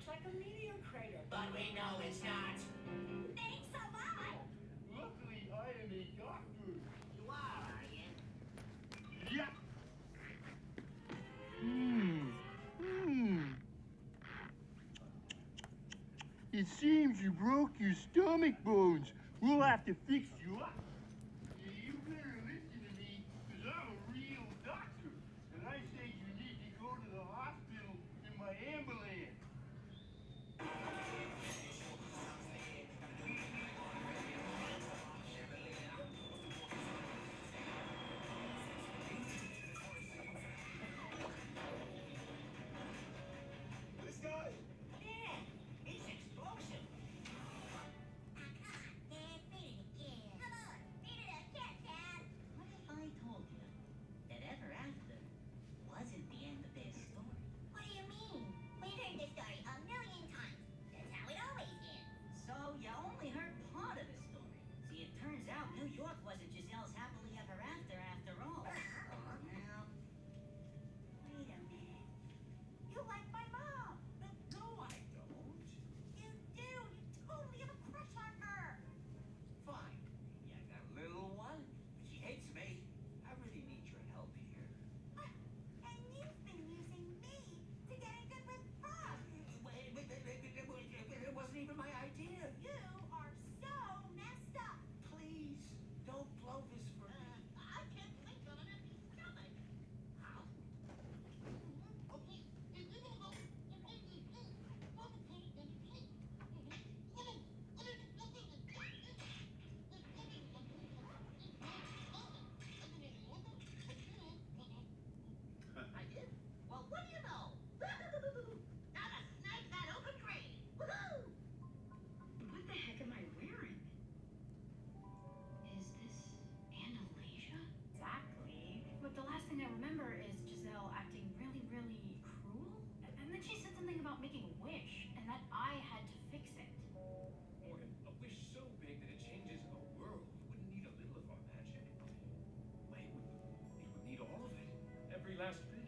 looks like a meteor crater. But we know it's not. Thanks a lot. Luckily, I am a doctor. You are you? Yeah. It seems you broke your stomach bones. We'll have to fix you up. You better listen to me, because I'm a real doctor. And I say you need to go to the hospital in my ambulance. This guy? Yeah, he's explosive. Dad, feed it again. Come on, feed it again, Dad. What if I told you that ever after wasn't the end of their story? What do you mean? We've heard this story a million times. That's how it always ends. So you only heard part of the story. See, it turns out New York wasn't Giselle's happily ever after all. Now, wait a minute. You like my mom. No, I don't. You do. You totally have a crush on her. Fine. Yeah, I got a little one, but she hates me. I really need your help here. And you've been using me to get in good with her. It wasn't even my idea. You are so messed up. Please, don't blow this for me. I can't think of an empty stomach. How? I did? Well, what do you know? Not a snake that open grave. Woohoo! What the heck am I wearing? Is this Andalasia? Exactly. But the last thing I remember is Giselle acting really, really cruel. And then she said something about making a wish, and that I had to fix it. Morgan, a wish so big that it changes a world. You wouldn't need a little of our magic. Wait, it would need all of it. Every last bit.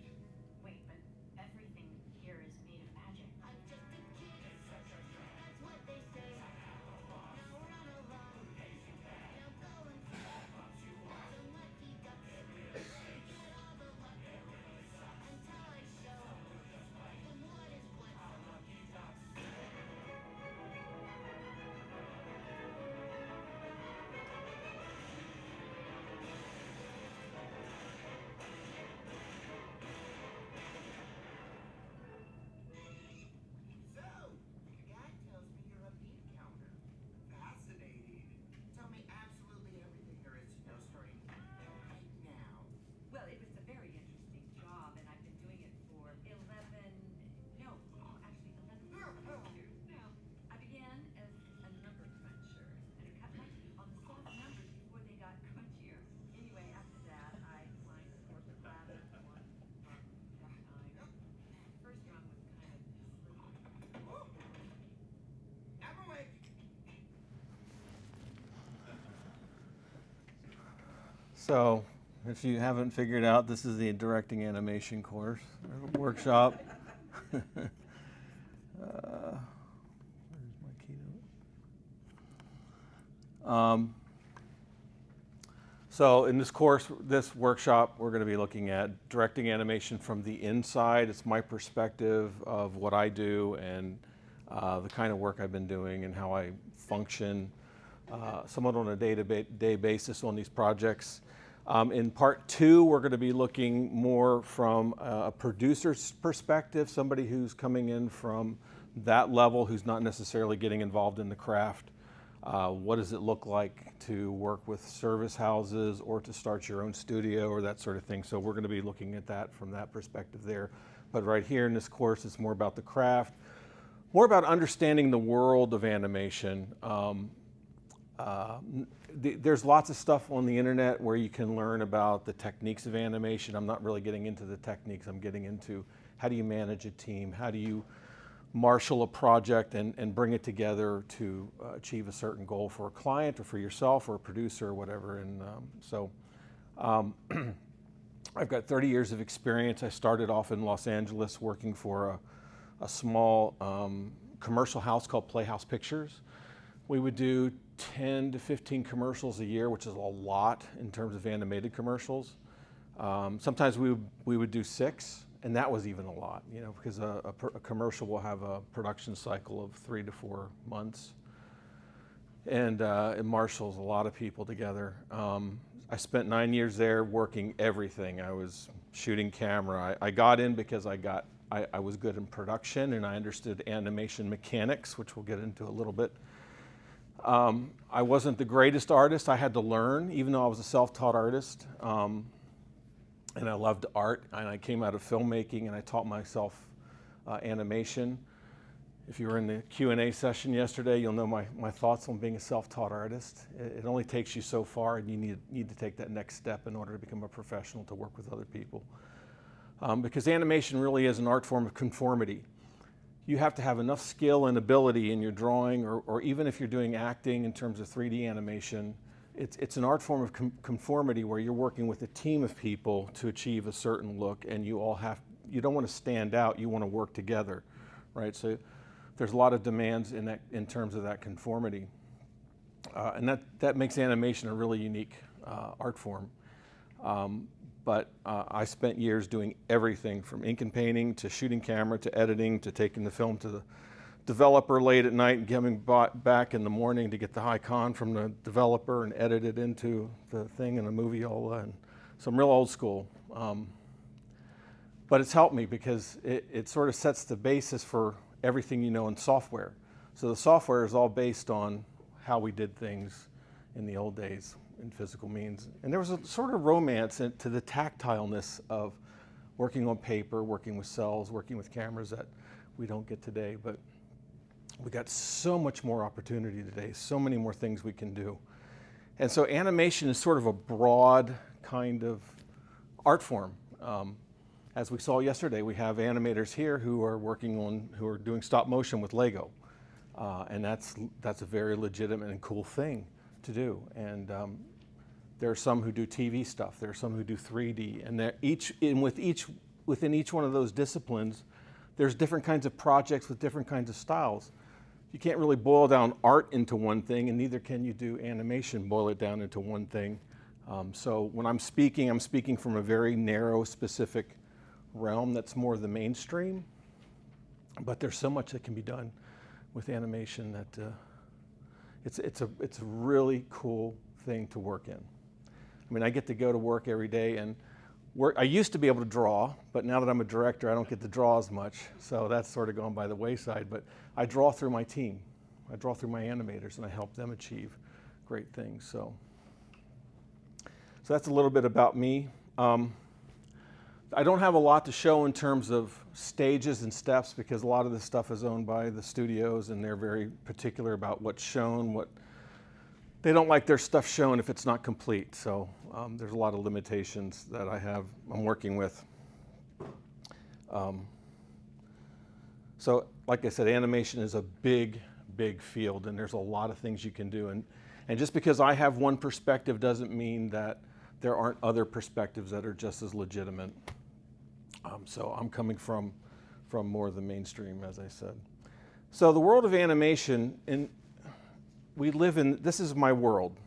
Wait, but everything here is made of magic. I'm just a kid. That's what they say. Now run along. Now go and play. Some lucky ducks. Get all the luck. Until I show them what is what. So, your guide tells me you're a bean counter. Fascinating. Tell me absolutely everything there is to know starting right now. Well, it was a very interesting job, and I've been doing it for 11 years now. I began as a number cruncher and cut my teeth on the soft numbers before they got crunchier. Anyway, after that, I climbed the corporate ladder one rung at a time. First rung was kind of slippery. I'm awake. So, if you haven't figured out, this is the directing animation course or workshop. Where's my keynote? So in this course, this workshop, we're going to be looking at directing animation from the inside. It's my perspective of what I do and the kind of work I've been doing and how I function somewhat on a day-to-day basis on these projects. In part two, we're going to be looking more from a producer's perspective, somebody who's coming in from that level, who's not necessarily getting involved in the craft. What does it look like to work with service houses or to start your own studio or that sort of thing? So we're going to be looking at that from that perspective there. But right here in this course, it's more about the craft, more about understanding the world of animation. There's lots of stuff on the internet where you can learn about the techniques of animation. I'm not really getting into the techniques. I'm getting into how do you manage a team? How do you marshal a project and bring it together to achieve a certain goal for a client or for yourself or a producer or whatever. And I've got 30 years of experience. I started off in Los Angeles working for a small commercial house called Playhouse Pictures. We would do 10 to 15 commercials a year, which is a lot in terms of animated commercials. Sometimes we would do 6, and that was even a lot, you know, because a commercial will have a production cycle of 3 to 4 months. And it marshals a lot of people together. I spent 9 years there working everything. I was shooting camera. I got in because I was good in production and I understood animation mechanics, which we'll get into a little bit. I wasn't the greatest artist. I had to learn, even though I was a self-taught artist. And I loved art, and I came out of filmmaking, and I taught myself animation. If you were in the Q&A session yesterday, you'll know my thoughts on being a self-taught artist. It only takes you so far, and you need to take that next step in order to become a professional, to work with other people. Because animation really is an art form of conformity. You have to have enough skill and ability in your drawing, or even if you're doing acting in terms of 3D animation, it's an art form of conformity where you're working with a team of people to achieve a certain look, and you don't want to stand out, you want to work together, right? So there's a lot of demands in terms of that conformity. And that makes animation a really unique art form. But I spent years doing everything from ink and painting to shooting camera to editing to taking the film to the developer late at night and coming back in the morning to get the high con from the developer and edit it into the thing in a movie all and so I'm real old school. But it's helped me because it sort of sets the basis for everything you know in software. So the software is all based on how we did things in the old days in physical means. And there was a sort of romance to the tactileness of working on paper, working with cells, working with cameras that we don't get today. But we got so much more opportunity today, so many more things we can do. And so animation is sort of a broad kind of art form. As we saw yesterday, we have animators here who are doing stop motion with Lego. And that's a very legitimate and cool thing to do. And there are some who do TV stuff. There are some who do 3D. And within each one of those disciplines, there's different kinds of projects with different kinds of styles. You can't really boil down art into one thing, and neither can you do animation, boil it down into one thing. So when I'm speaking from a very narrow, specific realm that's more the mainstream. But there's so much that can be done with animation that it's a really cool thing to work in. I mean, I get to go to work every day and I used to be able to draw, but now that I'm a director, I don't get to draw as much. So that's sort of gone by the wayside. But I draw through my team. I draw through my animators, and I help them achieve great things. So that's a little bit about me. I don't have a lot to show in terms of stages and steps because a lot of this stuff is owned by the studios, and they're very particular about what's shown. They don't like their stuff shown if it's not complete. So there's a lot of limitations that I'm working with. So like I said, animation is a big, big field, and there's a lot of things you can do. And just because I have one perspective doesn't mean that there aren't other perspectives that are just as legitimate. So I'm coming from more of the mainstream, as I said. So the world of animation, this is my world.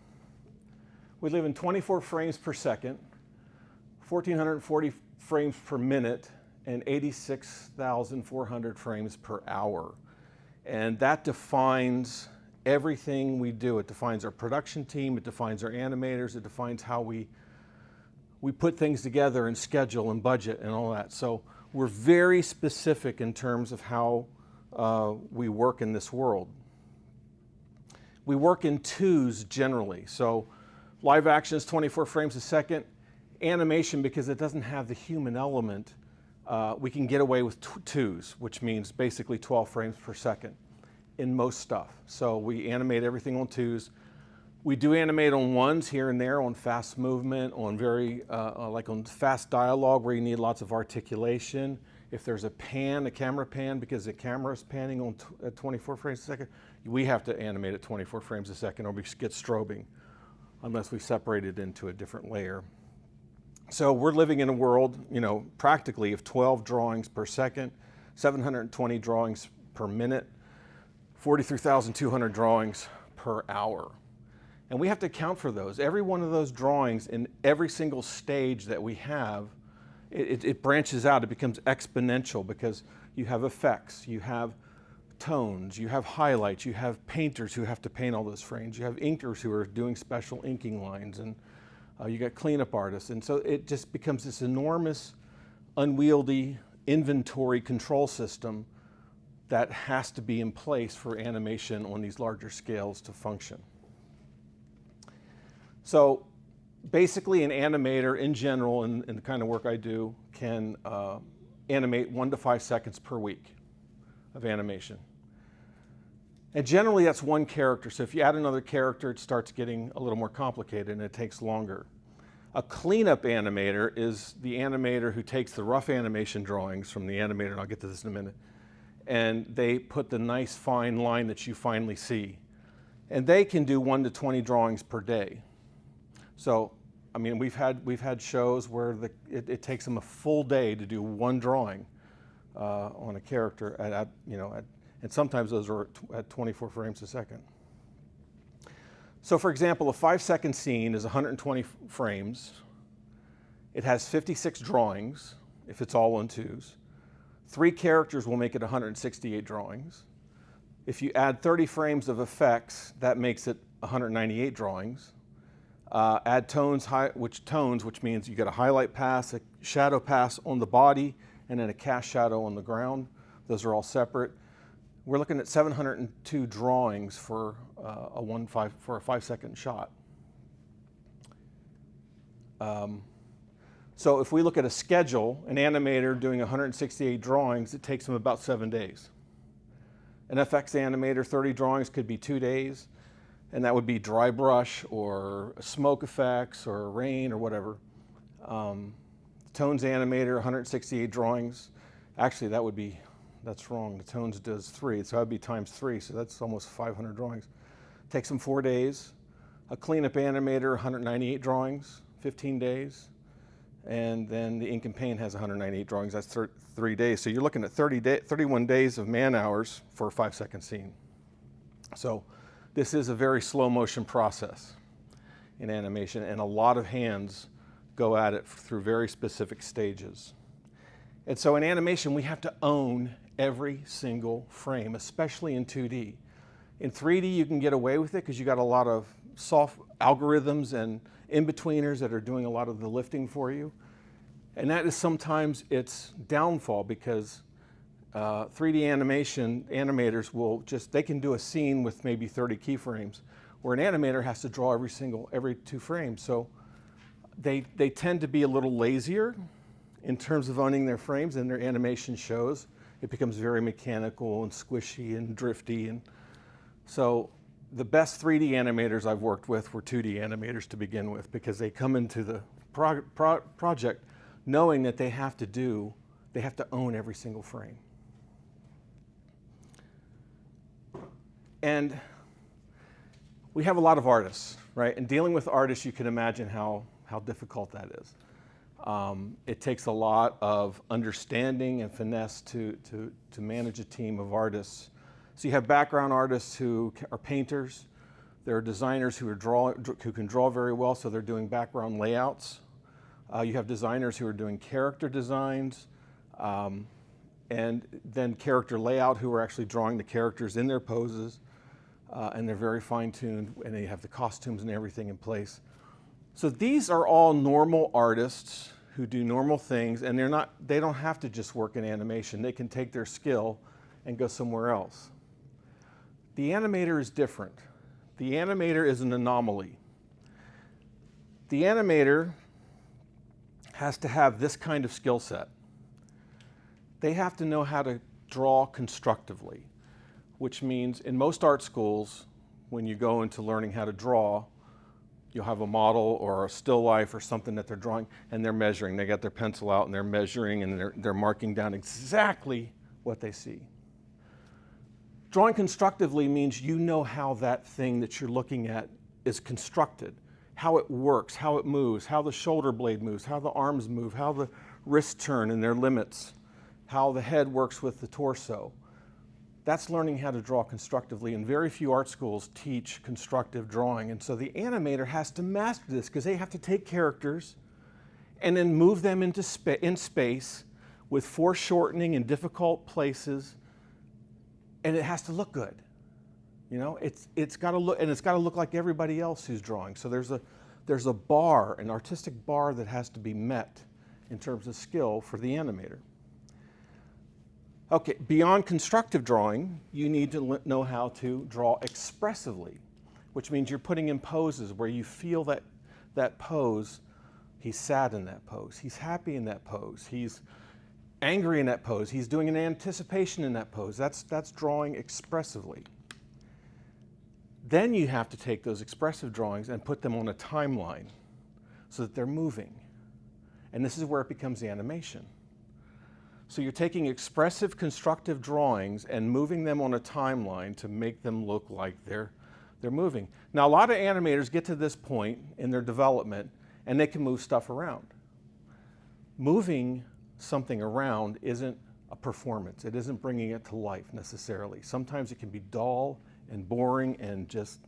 We live in 24 frames per second, 1,440 frames per minute, and 86,400 frames per hour. And that defines everything we do. It defines our production team, it defines our animators, it defines how we put things together and schedule and budget and all that. So we're very specific in terms of how we work in this world. We work in twos generally. So live action is 24 frames a second. Animation, because it doesn't have the human element, we can get away with twos, which means basically 12 frames per second in most stuff. So we animate everything on twos. We do animate on ones here and there, on fast movement, on like on fast dialogue where you need lots of articulation. If there's a camera pan, because the camera is panning at 24 frames a second, we have to animate at 24 frames a second or we get strobing, unless we separate it into a different layer. So we're living in a world, practically of 12 drawings per second. 720 drawings per minute, 43,200 drawings per hour. And we have to account for those. Every one of those drawings in every single stage that we have, it branches out, it becomes exponential because you have effects, you have tones, you have highlights, you have painters who have to paint all those frames, you have inkers who are doing special inking lines, and you got cleanup artists. And so it just becomes this enormous, unwieldy inventory control system that has to be in place for animation on these larger scales to function. So basically an animator in general, in the kind of work I do, can animate 1 to 5 seconds per week of animation. And generally that's one character. So if you add another character, it starts getting a little more complicated and it takes longer. A cleanup animator is the animator who takes the rough animation drawings from the animator, and I'll get to this in a minute, and they put the nice fine line that you finally see. And they can do 1 to 20 drawings per day. So, I mean, we've had shows where it takes them a full day to do one drawing on a character and sometimes those are at 24 frames a second. So for example, a 5-second scene is 120 frames. It has 56 drawings, if it's all on 2s. 3 characters will make it 168 drawings. If you add 30 frames of effects, that makes it 198 drawings. Add tones, which means you get a highlight pass, a shadow pass on the body, and then a cast shadow on the ground. Those are all separate. We're looking at 702 drawings for a 5-second shot. So if we look at a schedule, an animator doing 168 drawings, it takes them about 7 days. An FX animator, 30 drawings could be 2 days, and that would be dry brush or smoke effects or rain or whatever. Tones animator, 168 drawings. Actually, that's wrong. The tones does 3, so that would be times 3, so that's almost 500 drawings. Takes them 4 days. A cleanup animator, 198 drawings, 15 days. And then the ink and paint has 198 drawings, that's 3 days. So you're looking at 31 days of man hours for a 5-second scene. So this is a very slow motion process in animation, and a lot of hands go at it through very specific stages. And so in animation, we have to own every single frame, especially in 2D. In 3D, you can get away with it because you got a lot of soft algorithms and in-betweeners that are doing a lot of the lifting for you. And that is sometimes its downfall because 3D animators they can do a scene with maybe 30 keyframes, where an animator has to draw every 2 frames. So they tend to be a little lazier in terms of owning their frames, and their animation shows. It becomes very mechanical and squishy and drifty. And so the best 3D animators I've worked with were 2D animators to begin with, because they come into the project knowing that they have to own every single frame. And we have a lot of artists, right? And dealing with artists, you can imagine how difficult that is. It takes a lot of understanding and finesse to manage a team of artists. So you have background artists who are painters. There are designers who can draw very well, so they're doing background layouts. You have designers who are doing character designs, and then character layout, who are actually drawing the characters in their poses, and they're very fine-tuned, and they have the costumes and everything in place. So these are all normal artists who do normal things, and they don't have to just work in animation. They can take their skill and go somewhere else. The animator is different. The animator is an anomaly. The animator has to have this kind of skill set. They have to know how to draw constructively, which means in most art schools, when you go into learning how to draw, you'll have a model or a still life or something that they're drawing, and they're measuring. They got their pencil out and they're measuring, and they're marking down exactly what they see. Drawing constructively means you know how that thing that you're looking at is constructed, how it works, how it moves, how the shoulder blade moves, how the arms move, how the wrists turn and their limits. how the head works with the torso. That's learning how to draw constructively, and very few art schools teach constructive drawing. And so the animator has to master this because they have to take characters and then move them into in space with foreshortening in difficult places, and it has to look good. You know, it's got to look, and it's got to look like everybody else who's drawing. So there's a bar, an artistic bar that has to be met in terms of skill for the animator. Okay, beyond constructive drawing, you need to know how to draw expressively, which means you're putting in poses where you feel that pose. He's sad in that pose. He's happy in that pose. He's angry in that pose. He's doing an anticipation in that pose. That's drawing expressively. Then you have to take those expressive drawings and put them on a timeline so that they're moving. And this is where it becomes the animation. So you're taking expressive, constructive drawings and moving them on a timeline to make them look like they're moving. Now, a lot of animators get to this point in their development and they can move stuff around. Moving something around isn't a performance. It isn't bringing it to life necessarily. Sometimes it can be dull and boring and just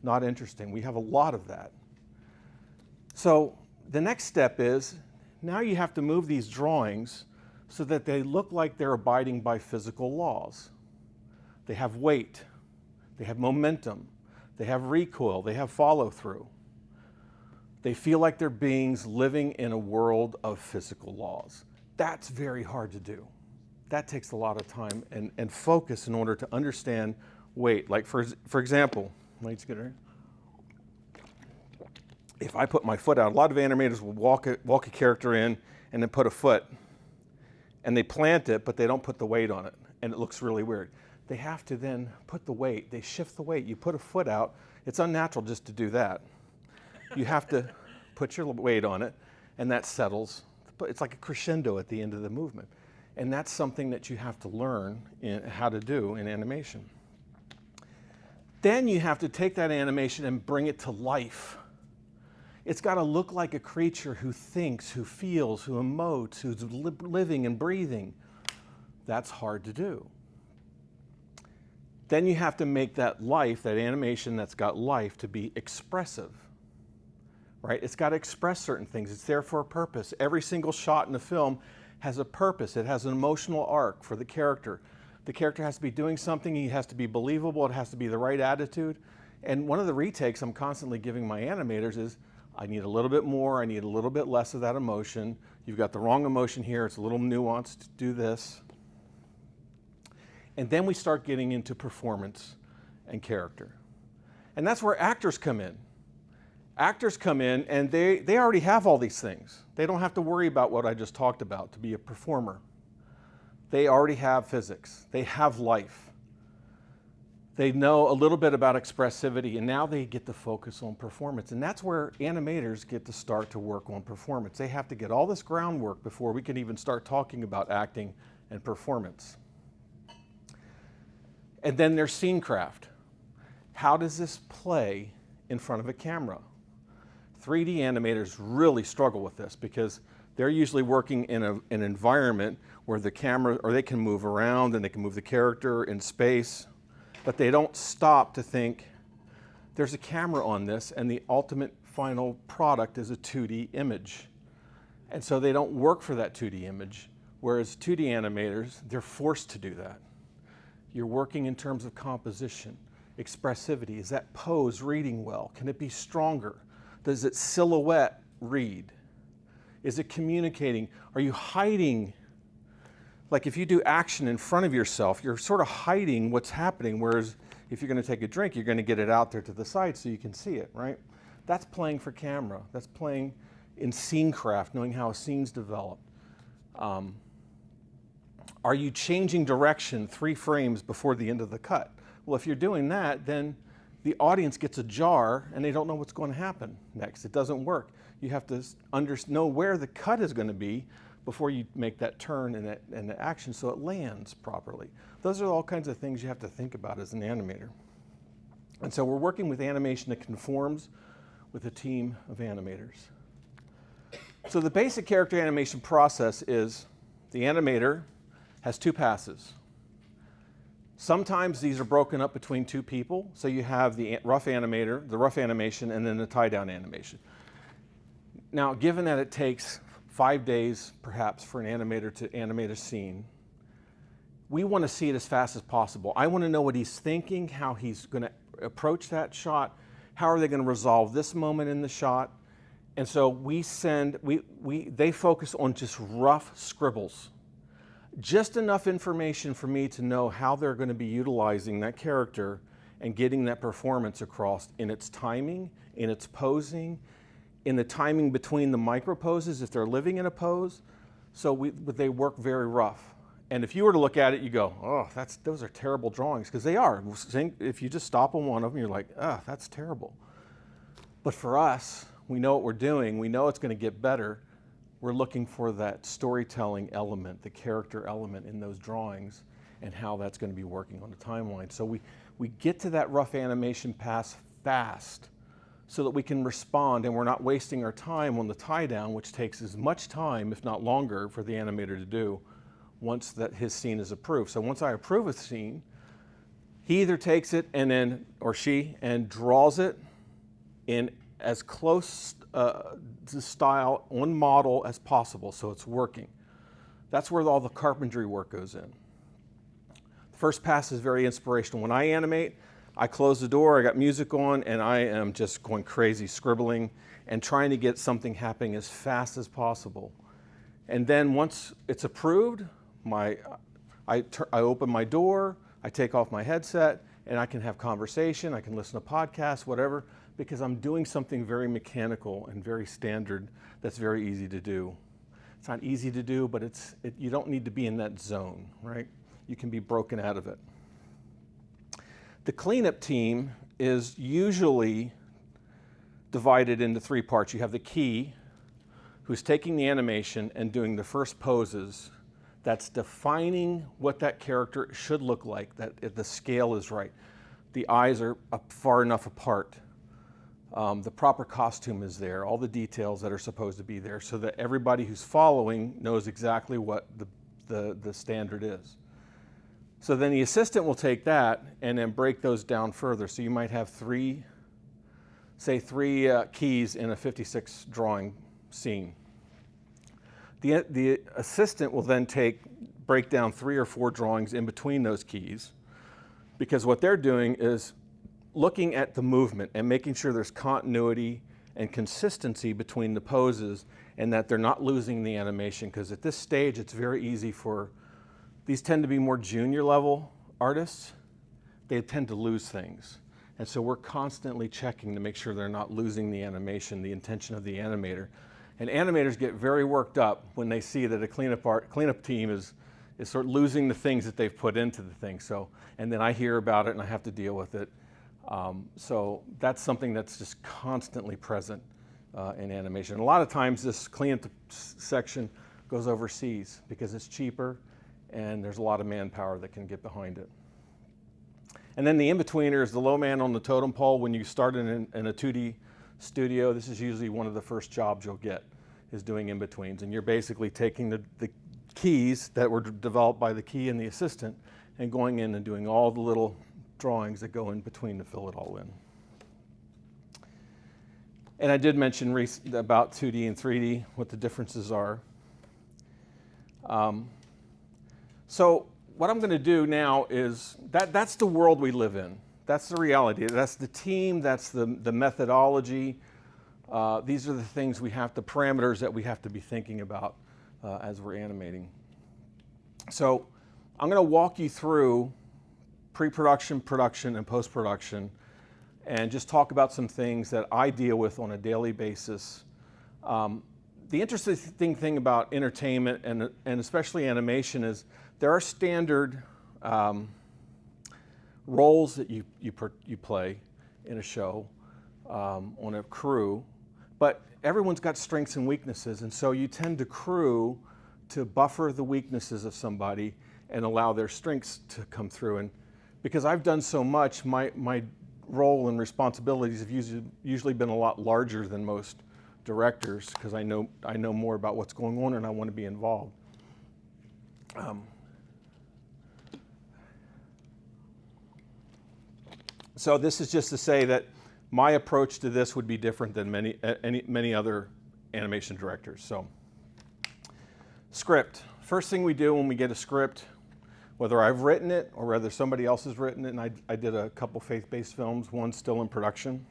not interesting. We have a lot of that. So the next step is, now you have to move these drawings so that they look like they're abiding by physical laws. They have weight, they have momentum, they have recoil, they have follow-through. They feel like they're beings living in a world of physical laws. That's very hard to do. That takes a lot of time and focus in order to understand weight. Like for example, let me just get it here. If I put my foot out, a lot of animators will walk a character in and then put a foot, and they plant it, but they don't put the weight on it, and it looks really weird. They have to then put the weight, they shift the weight. You put a foot out, it's unnatural just to do that. You have to put your weight on it, and that settles. It's like a crescendo at the end of the movement. And that's something that you have to learn how to do in animation. Then you have to take that animation and bring it to life. It's got to look like a creature who thinks, who feels, who emotes, who's living and breathing. That's hard to do. Then you have to make that life, that animation that's got life, to be expressive, right? It's got to express certain things. It's there for a purpose. Every single shot in the film has a purpose. It has an emotional arc for the character. The character has to be doing something. He has to be believable. It has to be the right attitude. And one of the retakes I'm constantly giving my animators is, I need a little bit more, I need a little bit less of that emotion. You've got the wrong emotion here, it's a little nuanced, do this. And then we start getting into performance and character. And that's where actors come in. Actors come in and they already have all these things. They don't have to worry about what I just talked about to be a performer. They already have physics, they have life. They know a little bit about expressivity, and now they get to focus on performance. And that's where animators get to start to work on performance. They have to get all this groundwork before we can even start talking about acting and performance. And then there's scene craft. How does this play in front of a camera? 3D animators really struggle with this because they're usually working in an environment where the camera, or they can move around and they can move the character in space. But they don't stop to think, there's a camera on this and the ultimate final product is a 2D image. And so they don't work for that 2D image, whereas 2D animators, they're forced to do that. You're working in terms of composition, expressivity. Is that pose reading well? Can it be stronger? Does it silhouette read? Is it communicating? Are you hiding? Like if you do action in front of yourself, you're sort of hiding what's happening, whereas if you're going to take a drink, you're going to get it out there to the side so you can see it, right? That's playing for camera. That's playing in scene craft, knowing how a scene's developed. Are you changing direction 3 frames before the end of the cut? Well, if you're doing that, then the audience gets a jar and they don't know what's going to happen next. It doesn't work. You have to know where the cut is going to be before you make that turn and the action so it lands properly. Those are all kinds of things you have to think about as an animator. And so we're working with animation that conforms with a team of animators. So the basic character animation process is the animator has 2 passes. Sometimes these are broken up between 2 people, so you have the rough animation, and then the tie-down animation. Now, given that it takes 5 days, perhaps, for an animator to animate a scene, we want to see it as fast as possible. I want to know what he's thinking, how he's going to approach that shot, how are they going to resolve this moment in the shot. And so they focus on just rough scribbles. Just enough information for me to know how they're going to be utilizing that character and getting that performance across in its timing, in its posing, in the timing between the micro poses if they're living in a pose. So they work very rough. And if you were to look at it, you go, oh, those are terrible drawings, because they are. If you just stop on one of them, you're like, oh, that's terrible. But for us, we know what we're doing. We know it's going to get better. We're looking for that storytelling element, the character element in those drawings, and how that's going to be working on the timeline. So we get to that rough animation pass fast so that we can respond, and we're not wasting our time on the tie down, which takes as much time, if not longer, for the animator to do once that his scene is approved. So once I approve a scene, he either takes it or she draws it in as close to style on model as possible, so it's working. That's where all the carpentry work goes in. The first pass is very inspirational. When I animate, I close the door, I got music on, and I am just going crazy, scribbling and trying to get something happening as fast as possible. And then once it's approved, I open my door, I take off my headset, and I can have conversation, I can listen to podcasts, whatever, because I'm doing something very mechanical and very standard that's very easy to do. It's not easy to do, but you don't need to be in that zone, right? You can be broken out of it. The cleanup team is usually divided into 3 parts. You have the key, who's taking the animation and doing the first poses. That's defining what that character should look like, that the scale is right. The eyes are far enough apart. The proper costume is there, all the details that are supposed to be there, so that everybody who's following knows exactly what the standard is. So then the assistant will take that and then break those down further. So you might have three keys in a 56 drawing scene. The assistant will then break down 3 or 4 drawings in between those keys, because what they're doing is looking at the movement and making sure there's continuity and consistency between the poses, and that they're not losing the animation, because at this stage it's very easy for, these tend to be more junior level artists, they tend to lose things. And so we're constantly checking to make sure they're not losing the animation, the intention of the animator. And animators get very worked up when they see that a cleanup team is sort of losing the things that they've put into the thing. So, and then I hear about it and I have to deal with it. So that's something that's just constantly present in animation. And a lot of times this cleanup section goes overseas because it's cheaper and there's a lot of manpower that can get behind it. And then the in-betweener is the low man on the totem pole. When you start in a 2D studio, this is usually one of the first jobs you'll get, is doing in-betweens. And you're basically taking the keys that were developed by the key and the assistant and going in and doing all the little drawings that go in between to fill it all in. And I did mention about 2D and 3D, what the differences are. So what I'm going to do now is, that's the world we live in. That's the reality. That's the team. That's the methodology. These are the things the parameters that we have to be thinking about as we're animating. So I'm going to walk you through pre-production, production, and post-production, and just talk about some things that I deal with on a daily basis. The interesting thing about entertainment and especially animation is there are standard roles that you play in a show on a crew, but everyone's got strengths and weaknesses, and so you tend to crew to buffer the weaknesses of somebody and allow their strengths to come through. And because I've done so much, my role and responsibilities have usually been a lot larger than most directors, because I know more about what's going on and I want to be involved. So this is just to say that my approach to this would be different than many other animation directors. So, script. First thing we do when we get a script, whether I've written it or whether somebody else has written it, and I did a couple faith-based films, one still in production.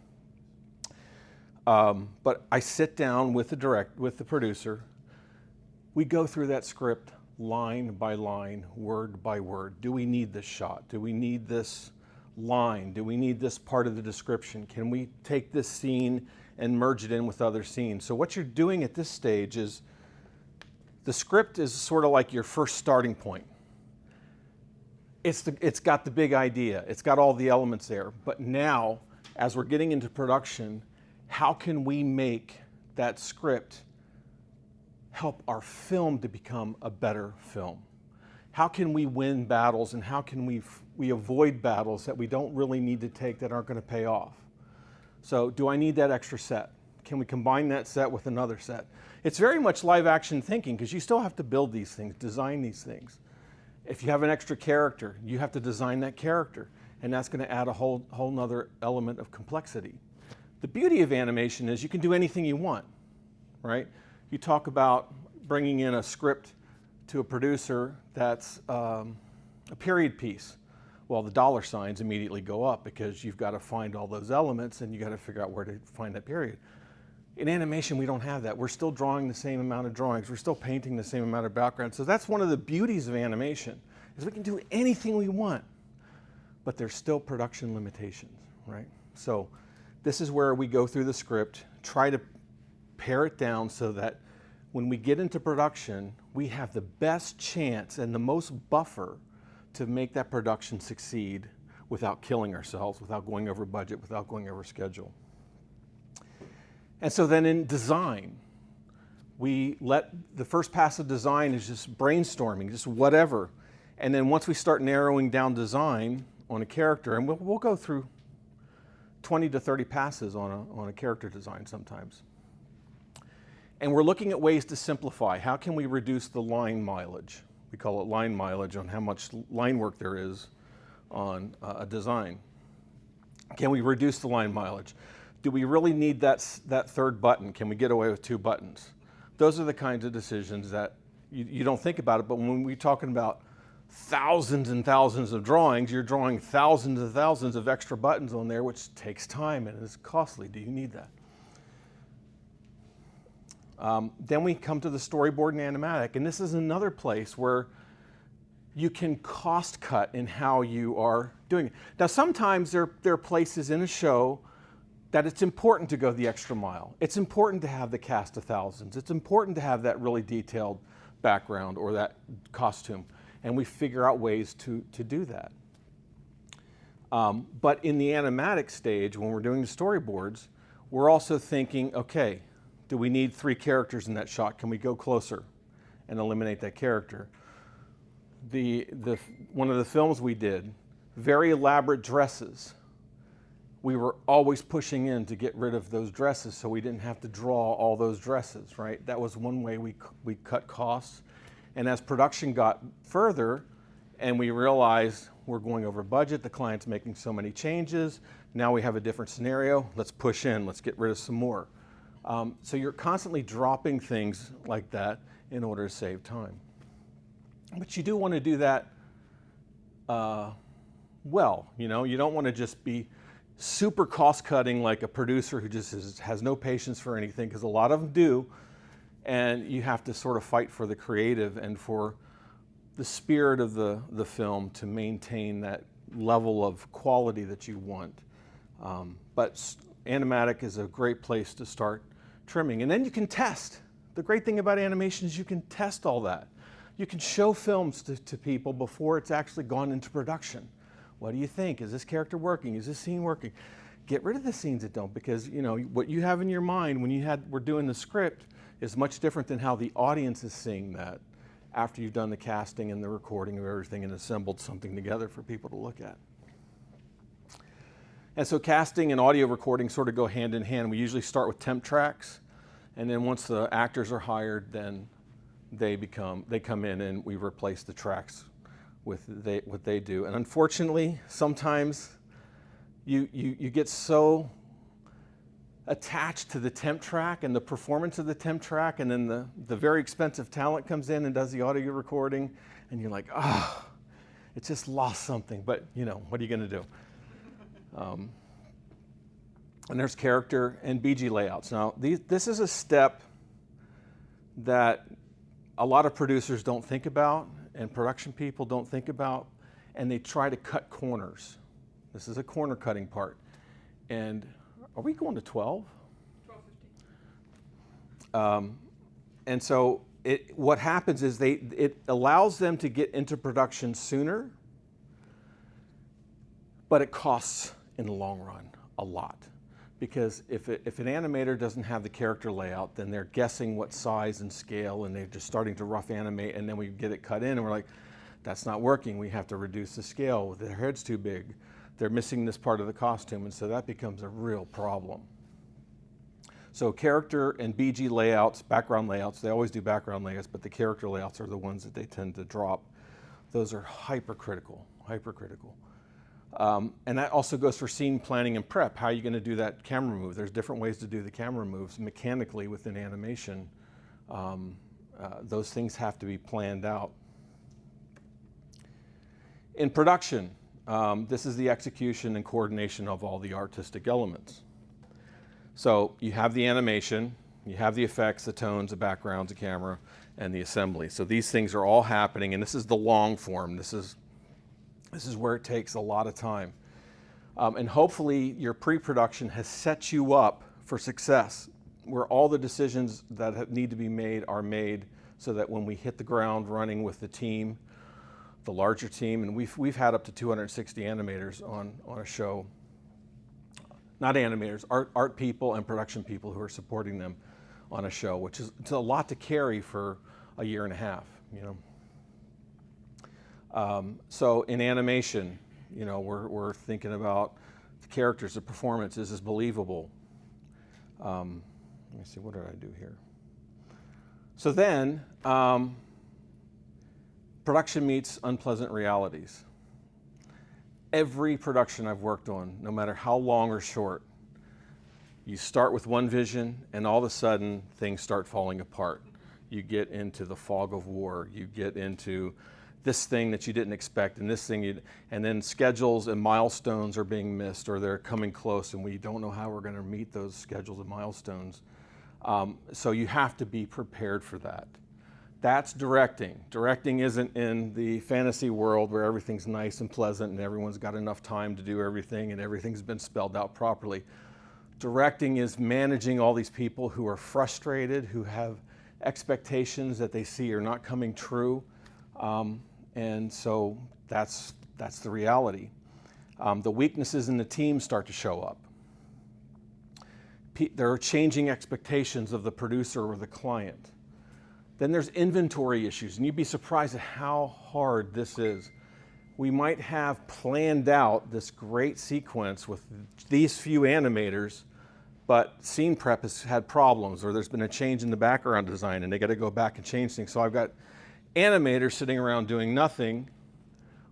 But I sit down with the producer. We go through that script line by line, word by word. Do we need this shot? Do we need this line? Do we need this part of the description? Can we take this scene and merge it in with other scenes? So what you're doing at this stage is, the script is sort of like your first starting point. It's got the big idea. It's got all the elements there. But now, as we're getting into production, how can we make that script help our film to become a better film? How can we win battles, and how can we avoid battles that we don't really need to take that aren't going to pay off? So do I need that extra set? Can we combine that set with another set? It's very much live action thinking, because you still have to build these things, design these things. If you have an extra character, you have to design that character, and that's going to add a whole nother element of complexity. The beauty of animation is you can do anything you want, right? You talk about bringing in a script to a producer that's a period piece. Well, the dollar signs immediately go up because you've got to find all those elements and you got to figure out where to find that period. In animation, we don't have that. We're still drawing the same amount of drawings. We're still painting the same amount of background. So that's one of the beauties of animation, is we can do anything we want, but there's still production limitations, right? So this is where we go through the script, try to pare it down so that when we get into production, we have the best chance and the most buffer to make that production succeed without killing ourselves, without going over budget, without going over schedule. And so then in design, we let the first pass of design is just brainstorming, just whatever. And then once we start narrowing down design on a character, and we'll go through 20 to 30 passes on a character design sometimes. And we're looking at ways to simplify. How can we reduce the line mileage? We call it line mileage, on how much line work there is on a design. Can we reduce the line mileage? Do we really need that third button? Can we get away with 2 buttons? Those are the kinds of decisions that you don't think about it, but when we're talking about thousands and thousands of drawings, you're drawing thousands and thousands of extra buttons on there, which takes time and is costly. Do you need that? Then we come to the storyboard and animatic, and this is another place where you can cost cut in how you are doing it. Now, sometimes there are places in a show that it's important to go the extra mile. It's important to have the cast of thousands. It's important to have that really detailed background or that costume, and we figure out ways to do that. But in the animatic stage, when we're doing the storyboards, we're also thinking, okay, do we need 3 characters in that shot? Can we go closer and eliminate that character? One of the films we did, very elaborate dresses. We were always pushing in to get rid of those dresses so we didn't have to draw all those dresses, right? That was one way we cut costs. And as production got further and we realized we're going over budget, the client's making so many changes, now we have a different scenario, let's push in, let's get rid of some more. So you're constantly dropping things like that in order to save time. But you do want to do that well. You know, you don't want to just be super cost-cutting like a producer who just has no patience for anything, because a lot of them do, and you have to sort of fight for the creative and for the spirit of the film to maintain that level of quality that you want. But animatic is a great place to start trimming. And then you can test. The great thing about animation is you can test all that. You can show films to people before it's actually gone into production. What do you think? Is this character working? Is this scene working? Get rid of the scenes that don't, because you know what you have in your mind when we're doing the script is much different than how the audience is seeing that after you've done the casting and the recording of everything and assembled something together for people to look at. And so casting and audio recording sort of go hand in hand. We usually start with temp tracks, and then once the actors are hired, then they come in and we replace the tracks with what they do. And unfortunately, sometimes you get so attached to the temp track and the performance of the temp track, and then the very expensive talent comes in and does the audio recording, and you're like, oh, it just lost something. But you know, what are you going to do? And there's character and BG layouts. Now, this is a step that a lot of producers don't think about, and production people don't think about, and they try to cut corners. This is a corner cutting part. And are we going to 12? 12:15. And so what happens is it allows them to get into production sooner, but it costs in the long run a lot. Because if an animator doesn't have the character layout, then they're guessing what size and scale, and they're just starting to rough animate, and then we get it cut in, and we're like, that's not working. We have to reduce the scale. Their head's too big. They're missing this part of the costume, and so that becomes a real problem. So character and BG layouts, background layouts, they always do background layouts, but the character layouts are the ones that they tend to drop. Those are hypercritical, hypercritical. And that also goes for scene planning and prep. How are you going to do that camera move? There's different ways to do the camera moves mechanically within animation. Those things have to be planned out. In production, this is the execution and coordination of all the artistic elements. So you have the animation, you have the effects, the tones, the backgrounds, the camera, and the assembly. So these things are all happening, and this is the long form. This is where it takes a lot of time. And hopefully your pre-production has set you up for success, where all the decisions that need to be made are made, so that when we hit the ground running with the team, the larger team, and we've had up to 260 animators on a show. Not animators, art people and production people who are supporting them on a show, which is it's a lot to carry for a year and a half, you know. So in animation, you know, we're thinking about the characters, the performance. Is this believable? Let me see, what did I do here? So then, production meets unpleasant realities. Every production I've worked on, no matter how long or short, you start with one vision, and all of a sudden things start falling apart. You get into the fog of war. You get into this thing that you didn't expect, and this thing, and then schedules and milestones are being missed, or they're coming close, and we don't know how we're going to meet those schedules and milestones. So you have to be prepared for that. That's directing. Directing isn't in the fantasy world where everything's nice and pleasant and everyone's got enough time to do everything and everything's been spelled out properly. Directing is managing all these people who are frustrated, who have expectations that they see are not coming true. And so that's the reality. The weaknesses in the team start to show up. There are changing expectations of the producer or the client. Then there's inventory issues, and you'd be surprised at how hard this is. We might have planned out this great sequence with these few animators, but scene prep has had problems, or there's been a change in the background design, and they got to go back and change things. So I've got animators sitting around doing nothing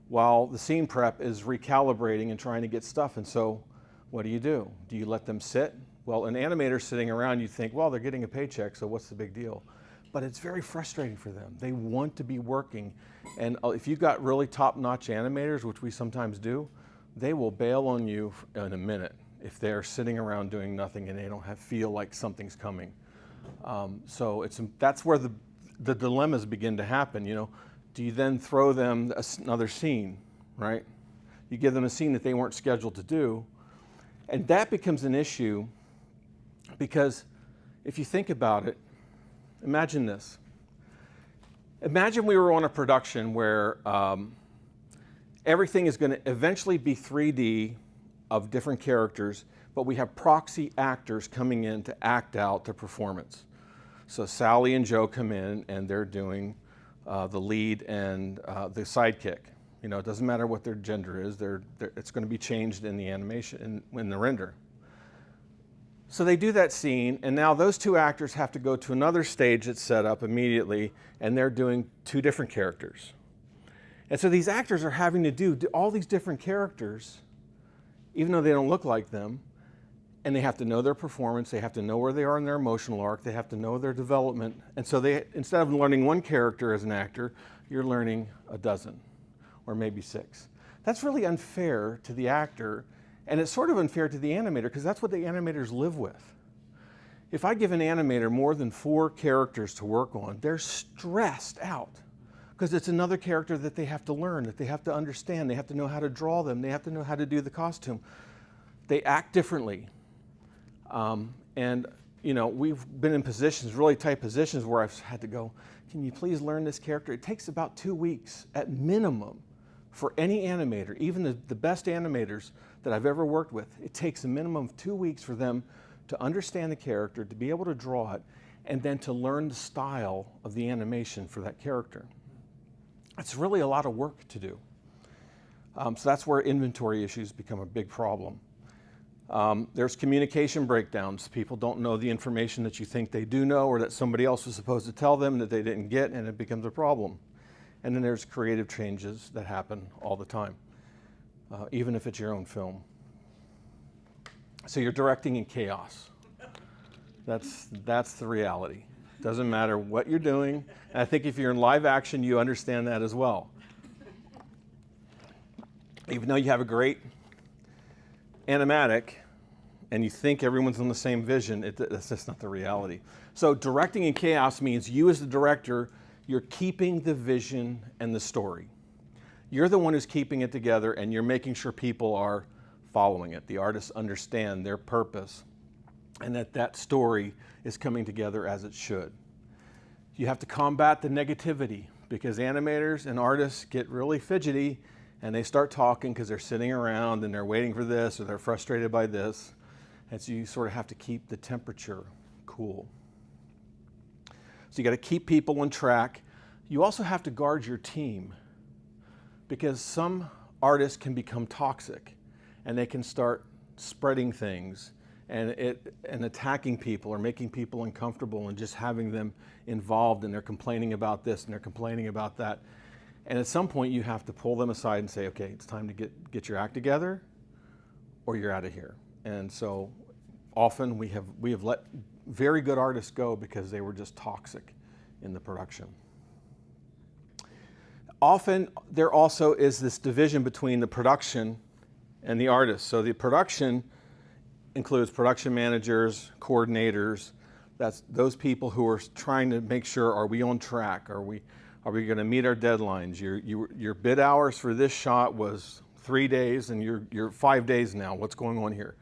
while the scene prep is recalibrating and trying to get stuff. And so what do? Do you let them sit? Well, an animator sitting around, you think, well, they're getting a paycheck, so what's the big deal? But it's very frustrating for them. They want to be working. And if you've got really top-notch animators, which we sometimes do, they will bail on you in a minute if they're sitting around doing nothing and they don't feel like something's coming. So that's where the dilemmas begin to happen. You know, do you then throw them another scene, right? You give them a scene that they weren't scheduled to do. And that becomes an issue because if you think about it, imagine this. Imagine we were on a production where everything is going to eventually be 3D of different characters, but we have proxy actors coming in to act out the performance. So Sally and Joe come in and they're doing the lead and the sidekick. You know, it doesn't matter what their gender is, it's going to be changed in the animation, in the render. So they do that scene, and now those two actors have to go to another stage that's set up immediately, and they're doing two different characters. And so these actors are having to do all these different characters even though they don't look like them. And they have to know their performance, they have to know where they are in their emotional arc, they have to know their development. And so instead of learning one character as an actor, you're learning a dozen, or maybe 6. That's really unfair to the actor, and it's sort of unfair to the animator, because that's what the animators live with. If I give an animator more than 4 characters to work on, they're stressed out, because it's another character that they have to learn, that they have to understand, they have to know how to draw them, they have to know how to do the costume. They act differently. And you know, we've been in positions, really tight positions, where I've had to go, can you please learn this character? It takes about 2 weeks at minimum for any animator, even the best animators that I've ever worked with. It takes a minimum of 2 weeks for them to understand the character, to be able to draw it, and then to learn the style of the animation for that character. It's really a lot of work to do. So that's where inventory issues become a big problem. There's communication breakdowns. People don't know the information that you think they do know, or that somebody else was supposed to tell them that they didn't get, and it becomes a problem. And then there's creative changes that happen all the time, even if it's your own film. So you're directing in chaos. That's the reality. Doesn't matter what you're doing. And I think if you're in live action, you understand that as well. Even though you have a great animatic, and you think everyone's on the same vision, that's just not the reality. So directing in chaos means you as the director, you're keeping the vision and the story. You're the one who's keeping it together, and you're making sure people are following it. The artists understand their purpose, and that story is coming together as it should. You have to combat the negativity, because animators and artists get really fidgety, and they start talking because they're sitting around and they're waiting for this, or they're frustrated by this. And so you sort of have to keep the temperature cool. So you got to keep people on track. You also have to guard your team, because some artists can become toxic, and they can start spreading things and attacking people, or making people uncomfortable, and just having them involved, and they're complaining about this and they're complaining about that. And at some point you have to pull them aside and say, okay, it's time to get your act together, or you're out of here. And so often we have let very good artists go because they were just toxic in the production. Often there also is this division between the production and the artist. So the production includes production managers, coordinators. That's those people who are trying to make sure, are we on track? Are we going to meet our deadlines? Your bid hours for this shot was 3 days, and you're 5 days now. What's going on here?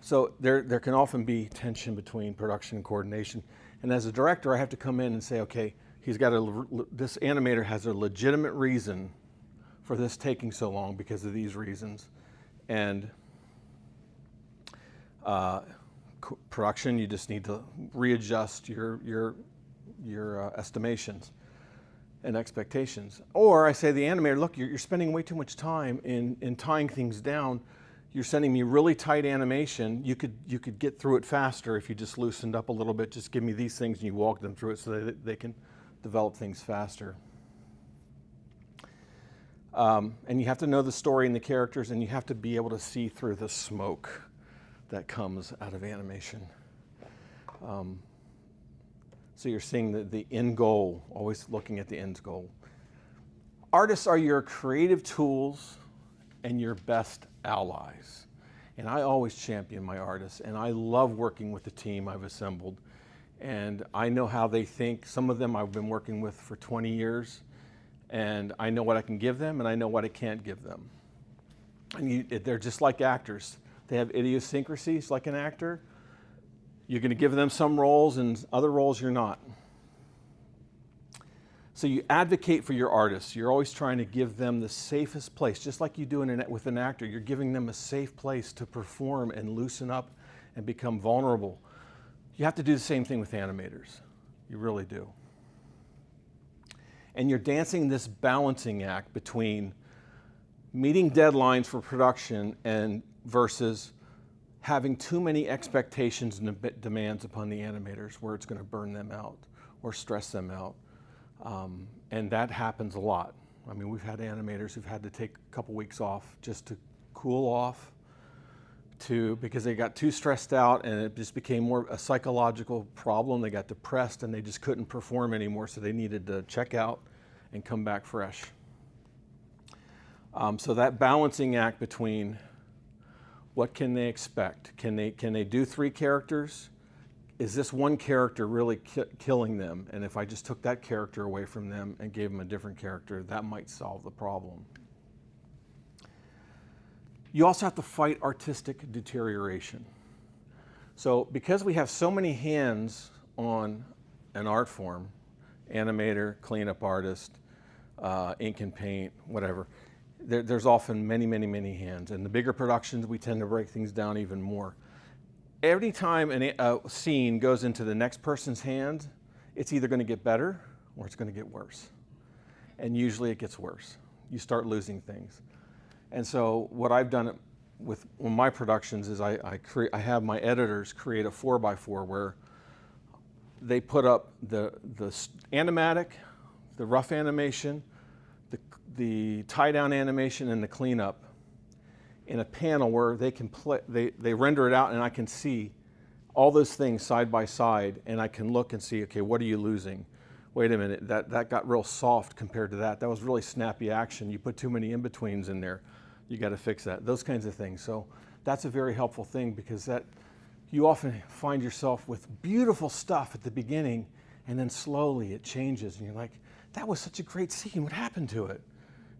So there can often be tension between production and coordination. And as a director, I have to come in and say, okay, this animator has a legitimate reason for this taking so long because of these reasons. And production, you just need to readjust your estimations and expectations. Or I say to the animator, look, you're spending way too much time in tying things down. You're sending me really tight animation. You could get through it faster if you just loosened up a little bit. Just give me these things and you walk them through it so that they can develop things faster. And you have to know the story and the characters, and you have to be able to see through the smoke that comes out of animation. So you're seeing the end goal, always looking at the end goal. Artists are your creative tools and your best allies. And I always champion my artists, and I love working with the team I've assembled. And I know how they think. Some of them I've been working with for 20 years, and I know what I can give them, and I know what I can't give them. And they're just like actors. They have idiosyncrasies like an actor. You're going to give them some roles, and other roles you're not. So you advocate for your artists. You're always trying to give them the safest place, just like you do with an actor. You're giving them a safe place to perform and loosen up and become vulnerable. You have to do the same thing with animators. You really do. And you're dancing this balancing act between meeting deadlines for production and versus having too many expectations and demands upon the animators where it's going to burn them out or stress them out. And that happens a lot. I mean, we've had animators who've had to take a couple weeks off just to cool off because they got too stressed out and it just became more a psychological problem. They got depressed and they just couldn't perform anymore, so they needed to check out and come back fresh. So that balancing act between what can they expect? Can they do 3 characters? Is this one character really killing them? And if I just took that character away from them and gave them a different character, that might solve the problem. You also have to fight artistic deterioration. So because we have so many hands on an art form, animator, cleanup artist, ink and paint, whatever, there's often many, many, many hands. And the bigger productions, we tend to break things down even more. Every time a scene goes into the next person's hand, it's either going to get better or it's going to get worse. And usually it gets worse. You start losing things. And so what I've done with my productions is I have my editors create a 4x4 where they put up the animatic, the rough animation, the tie-down animation, and the cleanup in a panel where they can they render it out, and I can see all those things side by side, and I can look and see, okay, what are you losing? Wait a minute, that got real soft compared to that. That was really snappy action. You put too many in-betweens in there. You got to fix that. Those kinds of things. So that's a very helpful thing, because you often find yourself with beautiful stuff at the beginning, and then slowly it changes, and you're like, that was such a great scene. What happened to it?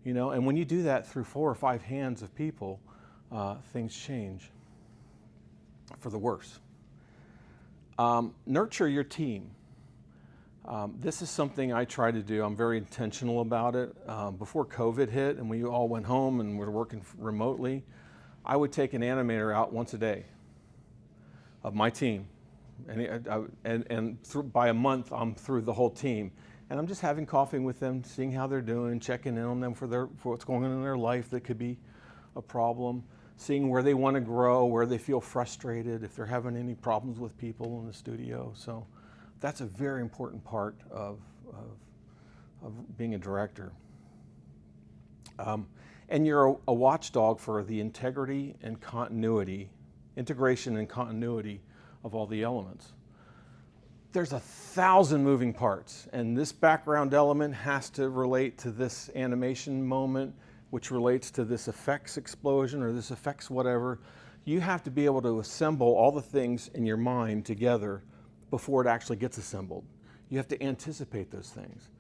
You know, and when you do that through 4 or 5 hands of people, things change for the worse. Nurture your team. This is something I try to do. I'm very intentional about it. Before COVID hit and we all went home and were working remotely, I would take an animator out once a day of my team. And by a month, I'm through the whole team. And I'm just having coffee with them, seeing how they're doing, checking in on them for what's going on in their life that could be a problem, seeing where they want to grow, where they feel frustrated, if they're having any problems with people in the studio. So that's a very important part of being a director. And you're a watchdog for the integrity and continuity, integration and continuity of all the elements. There's 1,000 moving parts, and this background element has to relate to this animation moment, which relates to this effects explosion or this effects whatever. You have to be able to assemble all the things in your mind together before it actually gets assembled. You have to anticipate those things.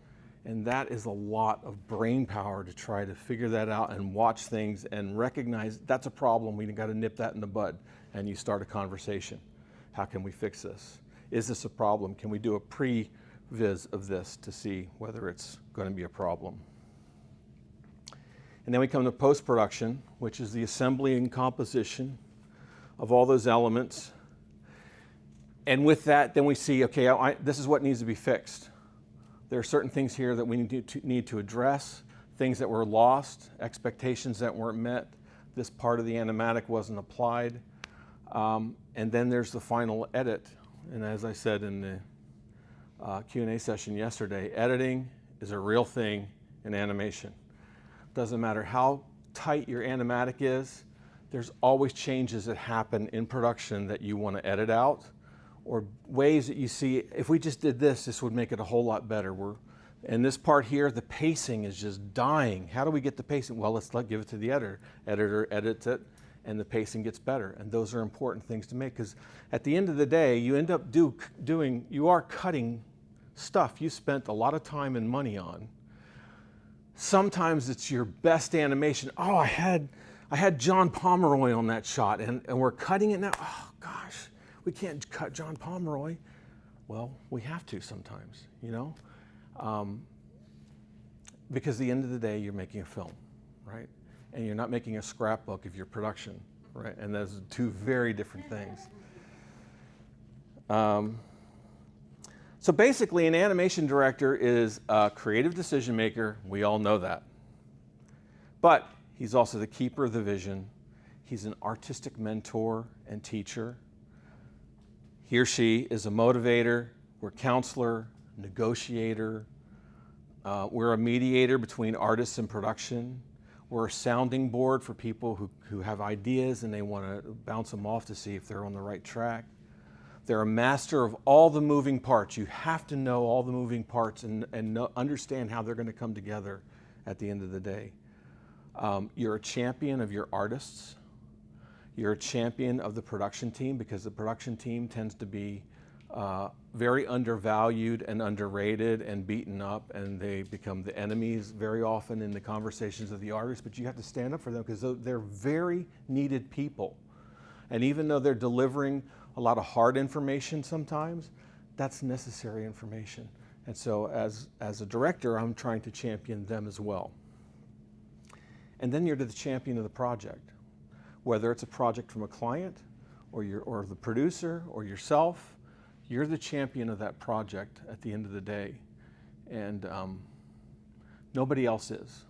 And that is a lot of brain power to try to figure that out and watch things and recognize that's a problem. We got to nip that in the bud. And you start a conversation. How can we fix this? Is this a problem? Can we do a pre-viz of this to see whether it's going to be a problem? And then we come to post-production, which is the assembly and composition of all those elements. And with that, then we see, okay, this is what needs to be fixed. There are certain things here that we need to address, things that were lost, expectations that weren't met. This part of the animatic wasn't applied. And then there's the final edit. And as I said in the Q&A session yesterday, editing is a real thing in animation. Doesn't matter how tight your animatic is, there's always changes that happen in production that you want to edit out, or ways that you see, if we just did this, this would make it a whole lot better. And this part here, the pacing is just dying. How do we get the pacing? Well, let's give it to the editor. Editor edits it, and the pacing gets better. And those are important things to make, because at the end of the day, you end up you are cutting stuff you spent a lot of time and money on. Sometimes it's your best animation. Oh, I had John Pomeroy on that shot, and we're cutting it now. Oh gosh, we can't cut John Pomeroy. Well, we have to sometimes, you know? Because at the end of the day, you're making a film, right? And you're not making a scrapbook of your production, right? And those are 2 very different things. So basically, an animation director is a creative decision maker. We all know that. But he's also the keeper of the vision. He's an artistic mentor and teacher. He or she is a motivator. We're counselor, negotiator. We're a mediator between artists and production. We're a sounding board for people who have ideas and they want to bounce them off to see if they're on the right track. They're a master of all the moving parts. You have to know all the moving parts and understand how they're going to come together at the end of the day. You're a champion of your artists. You're a champion of the production team, because the production team tends to be very undervalued and underrated and beaten up, and they become the enemies very often in the conversations of the artists. But you have to stand up for them because they're very needed people. And even though they're delivering a lot of hard information sometimes, that's necessary information. And so as a director, I'm trying to champion them as well. And then you're the champion of the project. Whether it's a project from a client or the producer or yourself, you're the champion of that project at the end of the day. And nobody else is.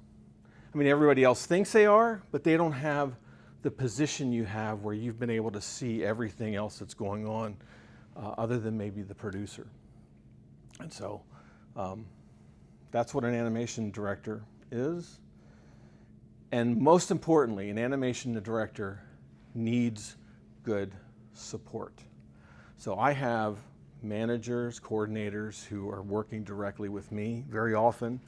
I mean, everybody else thinks they are, but they don't have the position you have where you've been able to see everything else that's going on other than maybe the producer. And so that's what an animation director is. And most importantly, an animation director needs good support. So I have managers, coordinators who are working directly with me very often.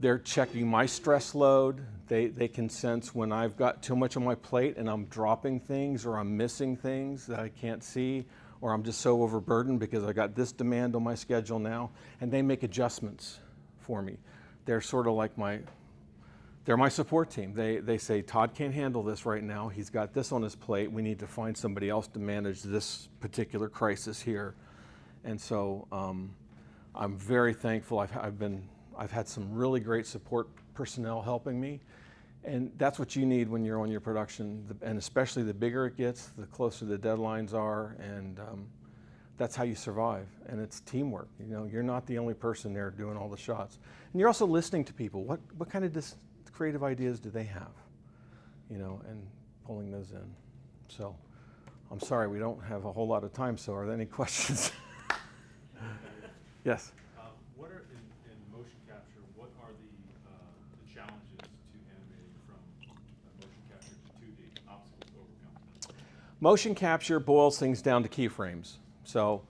They're checking my stress load. They can sense when I've got too much on my plate and I'm dropping things or I'm missing things that I can't see, or I'm just so overburdened because I got this demand on my schedule now, and they make adjustments for me. They're sort of like they're my support team. They say, Todd can't handle this right now. He's got this on his plate. We need to find somebody else to manage this particular crisis here. And so I'm very thankful. I've had some really great support personnel helping me. And that's what you need when you're on your production. And especially the bigger it gets, the closer the deadlines are. And that's how you survive. And it's teamwork. You know, you're not the only person there doing all the shots. And you're also listening to people. What kind of creative ideas do they have? You know, and pulling those in. So I'm sorry we don't have a whole lot of time, so are there any questions? Yes? What are, in motion capture, what are the challenges to animating from motion capture to 2D, obstacles to overcome? Motion capture boils things down to keyframes. So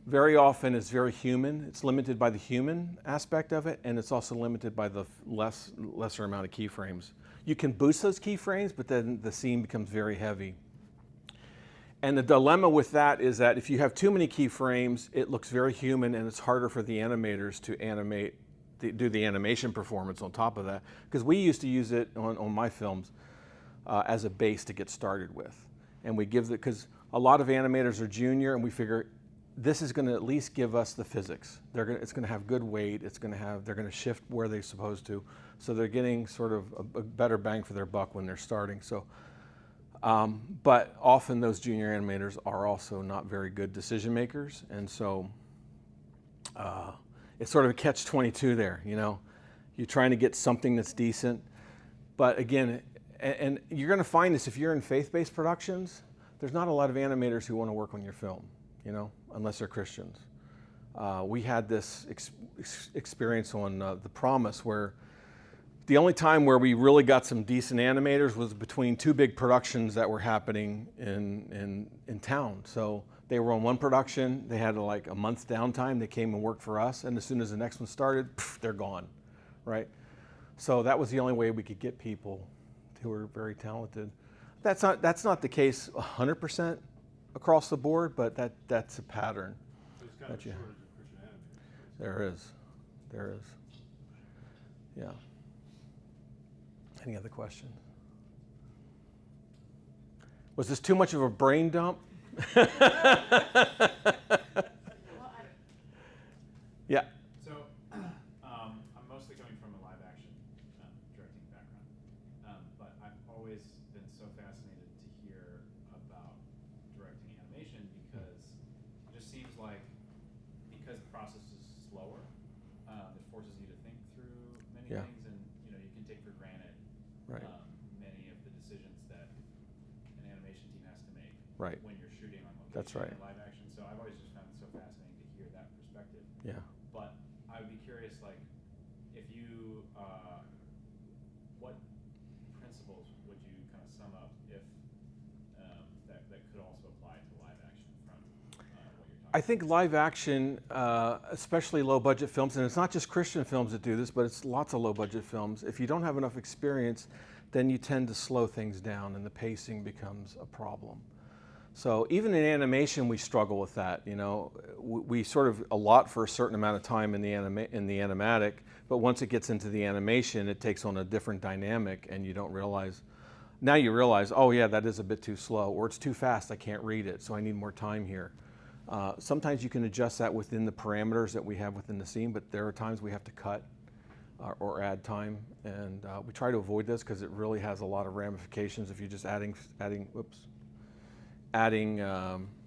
very often it's very human. It's limited by the human aspect of it, and it's also limited by the lesser amount of keyframes. You can boost those keyframes, but then the scene becomes very heavy. And the dilemma with that is that if you have too many keyframes, it looks very human, and it's harder for the animators to do the animation performance on top of that. Because we used to use it on my films as a base to get started with. And we give because a lot of animators are junior, and we figure this is going to at least give us the physics. It's going to have good weight. They're going to shift where they're supposed to. So they're getting sort of a better bang for their buck when they're starting. So, but often those junior animators are also not very good decision makers. And so it's sort of a catch-22 there, you know. You're trying to get something that's decent. But again, and you're going to find this if you're in faith-based productions, there's not a lot of animators who want to work on your film, you know, unless they're Christians. We had this experience on The Promise where the only time where we really got some decent animators was between two big productions that were happening in town. So they were on one production, they had like a month's downtime, they came and worked for us, and as soon as the next one started, they're gone, right? So that was the only way we could get people who were very talented. That's not the case 100% across the board, but that's a pattern. So it's kind of a shortage of Christian animators. There is. Yeah. Any other questions? Was this too much of a brain dump? Yeah. So I'm mostly coming from a live action directing background, but I've always been so fascinated to hear about directing animation because it just seems like because the process is slower, it forces you to think through many Yeah. things, and you can take for granted Right. many of the decisions that an animation team has to make Right. when you're shooting on location That's right. in live action. So I've always just found it so fascinating to hear that perspective. Yeah. But I would be curious, like, if you, what sum up if that could also apply to live action from what you're talking I think live action, especially low budget films, and it's not just Christian films that do this, but it's lots of low budget films. If you don't have enough experience, then you tend to slow things down and the pacing becomes a problem. So even in animation, we struggle with that. You know, we sort of allot for a certain amount of time in the animatic, but once it gets into the animation, it takes on a different dynamic, and you don't realize. Now you realize, oh yeah, that is a bit too slow, or it's too fast. I can't read it, so I need more time here. Sometimes you can adjust that within the parameters that we have within the scene, but there are times we have to cut or add time, and we try to avoid this because it really has a lot of ramifications. If you're just adding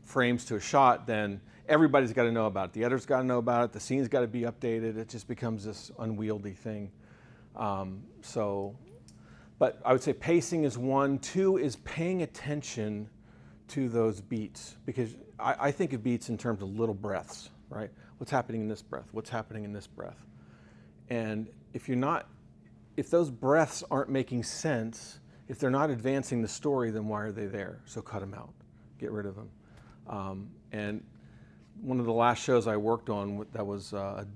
frames to a shot, then everybody's got to know about it. The editor's got to know about it. The scene's got to be updated. It just becomes this unwieldy thing. But I would say pacing is one. Two is paying attention to those beats, because I think of beats in terms of little breaths, right? What's happening in this breath? What's happening in this breath? And if those breaths aren't making sense, if they're not advancing the story, then why are they there? So cut them out, get rid of them. And one of the last shows I worked on, it was a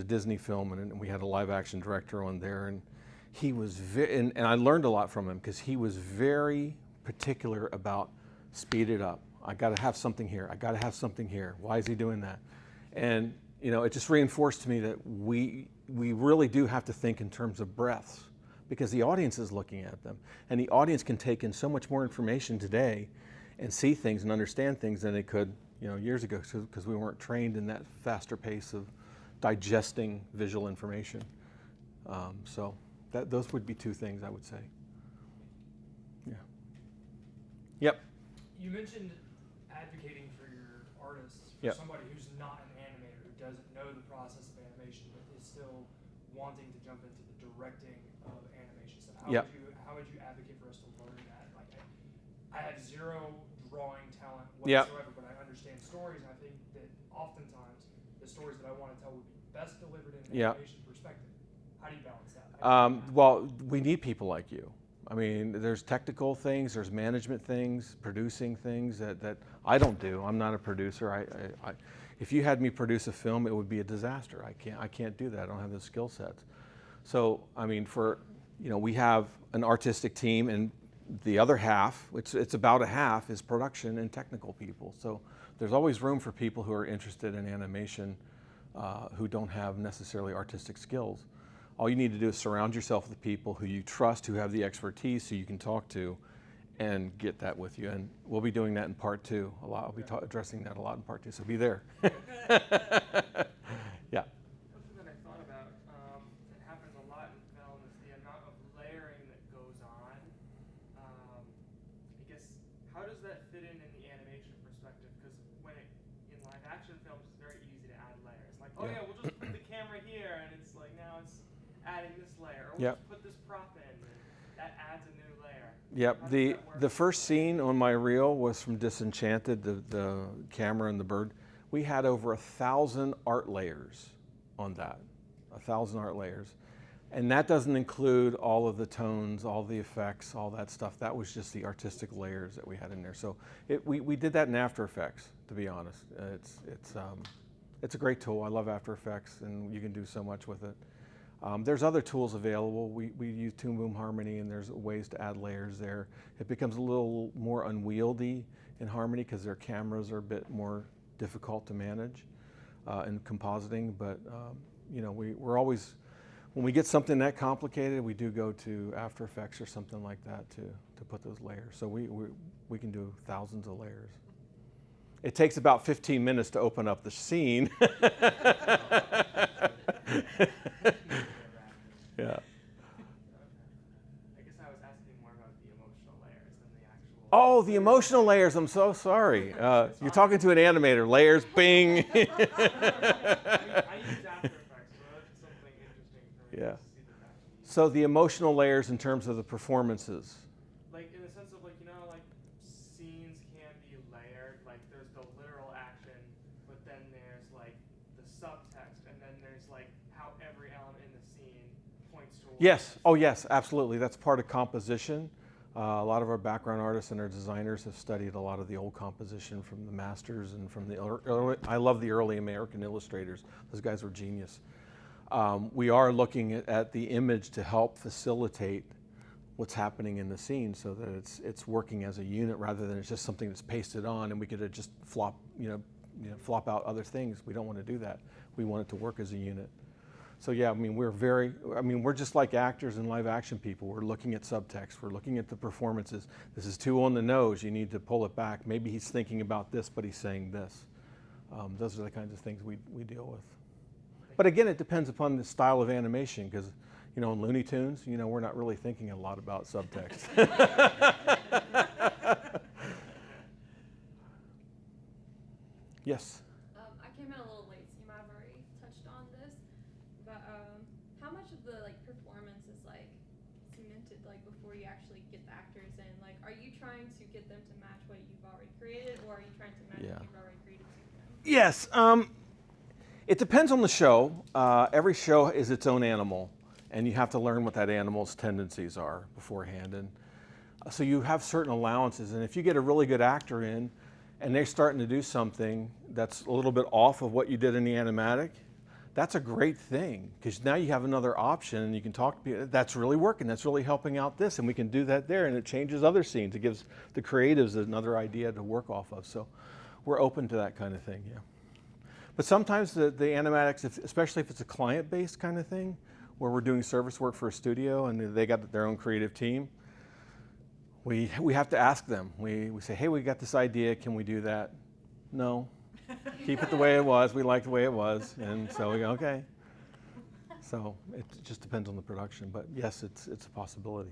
Disney film, and we had a live action director on there, and he was and I learned a lot from him, because he was very particular about speed it up. I got to have something here. I got to have something here. Why is he doing that? And you know, it just reinforced to me that we really do have to think in terms of breaths, because the audience is looking at them, and the audience can take in so much more information today and see things and understand things than they could, you know, years ago, because we weren't trained in that faster pace of digesting visual information. So those would be two things I would say. Yeah. Yep. You mentioned advocating for your artists, for Yep. somebody who's not an animator, who doesn't know the process of animation, but is still wanting to jump into the directing of animation stuff. Yep. How would you advocate for us to learn that? Like, I have zero drawing talent Yep. whatsoever, but I understand stories, and I think that oftentimes the stories that I want to tell would be best delivered in an Yep. animation perspective. How do you balance that? Well, we need people like you. I mean, there's technical things, there's management things, producing things that I don't do. I'm not a producer. If you had me produce a film, it would be a disaster. I can't do that. I don't have the skill sets. So, I mean, we have an artistic team, and the other half, it's about a half, is production and technical people. So there's always room for people who are interested in animation who don't have necessarily artistic skills. All you need to do is surround yourself with people who you trust, who have the expertise, who you can talk to, and get that with you. And we'll be doing that in part two a lot. I'll be addressing that a lot in part two, so be there. Yeah. Something that I thought about that happens a lot in film is the amount of layering that goes on. I guess, how does that fit in the animation perspective? Because in live action films, it's very easy to add layers. Like, oh yeah, we'll just put the camera here, and it's like now it's adding this layer, or we'll Yep. just put this prop in, and that adds a new layer. Yep. How does The that work? the first scene on my reel was from Disenchanted, the camera and the bird. We had over 1,000 art layers on that, 1,000 art layers. And that doesn't include all of the tones, all the effects, all that stuff. That was just the artistic layers that we had in there. So we did that in After Effects, to be honest. It's a great tool. I love After Effects, and you can do so much with it. There's other tools available. We use Toon Boom Harmony, and there's ways to add layers there. It becomes a little more unwieldy in Harmony because their cameras are a bit more difficult to manage in compositing. But we're always, when we get something that complicated, we do go to After Effects or something like that to put those layers. So we can do thousands of layers. It takes about 15 minutes to open up the scene. Yeah. I guess I was asking more about the emotional layers than the actual. Oh, the emotional layers. I'm so sorry. You're talking to an animator. Layers, bing. I use After Effects, so that's something interesting for me Yeah. to see that actually. So the emotional layers in terms of the performances. Like in the sense of like scenes can be layered. Like there's the literal action, but then there's like the subtext, and then there's like how every element in the scene points towards. Yes. Oh, yes. Absolutely. That's part of composition. A lot of our background artists and our designers have studied a lot of the old composition from the masters and from the early, I love the early American illustrators. Those guys were genius. We are looking at the image to help facilitate what's happening in the scene so that it's working as a unit rather than it's just something that's pasted on and we could just flop out other things. We don't want to do that. We want it to work as a unit. So yeah, I mean, we're just like actors and live action people. We're looking at subtext. We're looking at the performances. This is too on the nose. You need to pull it back. Maybe he's thinking about this, but he's saying this. Those are the kinds of things we deal with. But again, it depends upon the style of animation because, in Looney Tunes, we're not really thinking a lot about subtext. Yes? I came in a little late, so you might have already touched on this, but how much of the performance is cemented before you actually get the actors in? Are you trying to get them to match what you've already created, or are you trying to match what you've already created to them? Yes. It depends on the show. Every show is its own animal, and you have to learn what that animal's tendencies are beforehand. And so you have certain allowances, and if you get a really good actor in, and they're starting to do something that's a little bit off of what you did in the animatic, that's a great thing, because now you have another option, and you can talk to people, that's really working, that's really helping out this, and we can do that there, and it changes other scenes. It gives the creatives another idea to work off of. So we're open to that kind of thing, yeah. But sometimes the animatics, especially if it's a client-based kind of thing, where we're doing service work for a studio and they got their own creative team, we have to ask them. We say, hey, we got this idea, can we do that? No. Keep it the way it was. We like the way it was. And so we go, okay. So it just depends on the production. But yes, it's a possibility.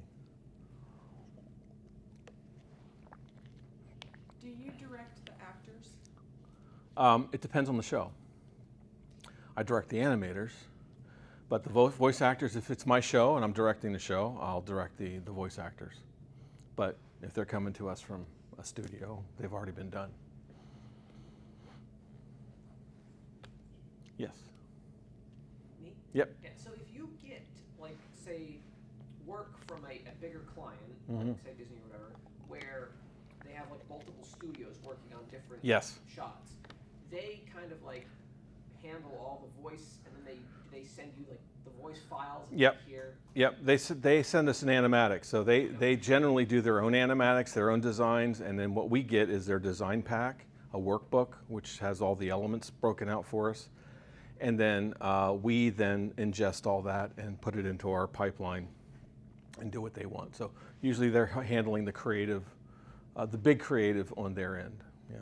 Do you direct the actors? It depends on the show. I direct the animators, but the voice actors, if it's my show and I'm directing the show, I'll direct the voice actors. But if they're coming to us from a studio, they've already been done. Yes? Me? Yep. Yeah, so if you get, say, work from a bigger client, say Disney or whatever, where they have multiple studios working on different shots, they kind of handle all the voice, and then they send you the voice files here. Yep, they send us an animatic. So they generally do their own animatics, their own designs, and then what we get is their design pack, a workbook, which has all the elements broken out for us. And then we then ingest all that and put it into our pipeline and do what they want. So usually they're handling the creative, the big creative on their end, yeah.